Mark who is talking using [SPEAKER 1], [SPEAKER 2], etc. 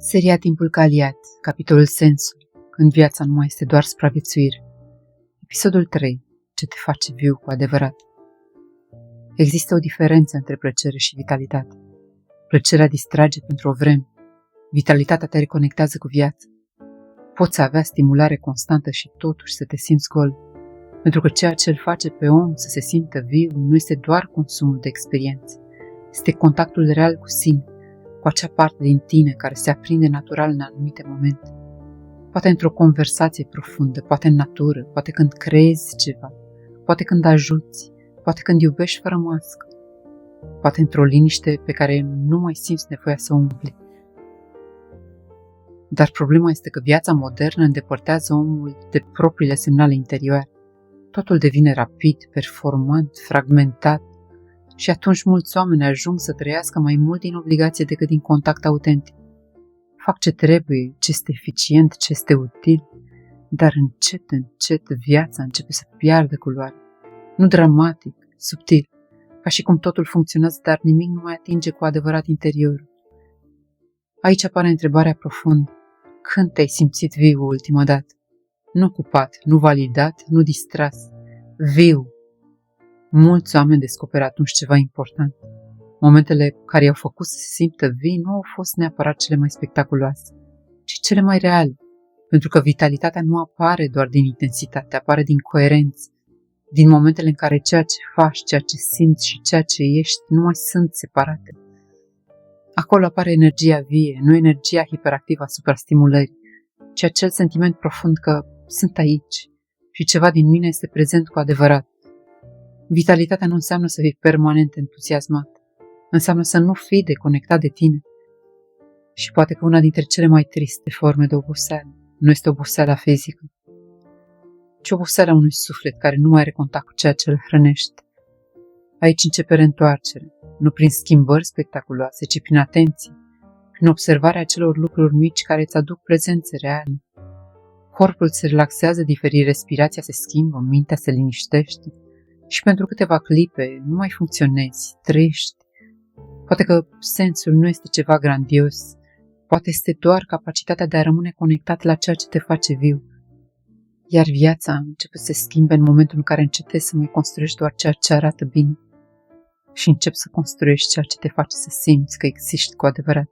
[SPEAKER 1] Seria Timpul ca aliat, capitolul Sensul, când viața nu mai este doar supraviețuire. Episodul 3. Ce te face viu cu adevărat? Există o diferență între plăcere și vitalitate. Plăcerea distrage pentru o vreme. Vitalitatea te reconectează cu viața. Poți avea stimulare constantă și totuși să te simți gol. Pentru că ceea ce îl face pe om să se simtă viu nu este doar consumul de experiențe. Este contactul real cu sine, cu acea parte din tine care se aprinde natural în anumite momente. Poate într-o conversație profundă, poate în natură, poate când creezi ceva, poate când ajuți, poate când iubești fără mască, poate într-o liniște pe care nu mai simți nevoia să o umpli. Dar problema este că viața modernă îndepărtează omul de propriile semnale interioare. Totul devine rapid, performant, fragmentat și atunci mulți oameni ajung să trăiască mai mult din obligație decât din contact autentic. Fac ce trebuie, ce este eficient, ce este util, dar încet viața începe să piardă culoare. Nu dramatic, subtil, ca și cum totul funcționează, dar nimic nu mai atinge cu adevărat interiorul. Aici apare întrebarea profundă. Când te-ai simțit viu ultima dată? Nu ocupat, nu validat, nu distras. Viu. Mulți oameni descoperă atunci ceva important. Momentele care i-au făcut să se simtă vii nu au fost neapărat cele mai spectaculoase, ci cele mai reale. Pentru că vitalitatea nu apare doar din intensitate, apare din coerență. Din momentele în care ceea ce faci, ceea ce simți și ceea ce ești nu mai sunt separate. Acolo apare energia vie, nu energia hiperactivă asupra stimulării, ci acel sentiment profund că sunt aici și ceva din mine este prezent cu adevărat. Vitalitatea nu înseamnă să fii permanent entuziasmat, înseamnă să nu fii deconectat de tine. Și poate că una dintre cele mai triste forme de oboseală nu este oboseala fizică, ci oboseala unui suflet care nu mai are contact cu ceea ce îl hrănește. Aici începe reîntoarcerea, nu prin schimbări spectaculoase, ci prin atenție, prin observarea acelor lucruri mici care îți aduc prezențe reale. Corpul se relaxează diferit, respirația se schimbă, mintea se liniștește și pentru câteva clipe nu mai funcționezi, trăiești. Poate că sensul nu este ceva grandios, poate este doar capacitatea de a rămâne conectat la ceea ce te face viu. Iar viața începe să se schimbe în momentul în care încetezi să mai construiești doar ceea ce arată bine și începi să construiești ceea ce te face să simți că existi cu adevărat.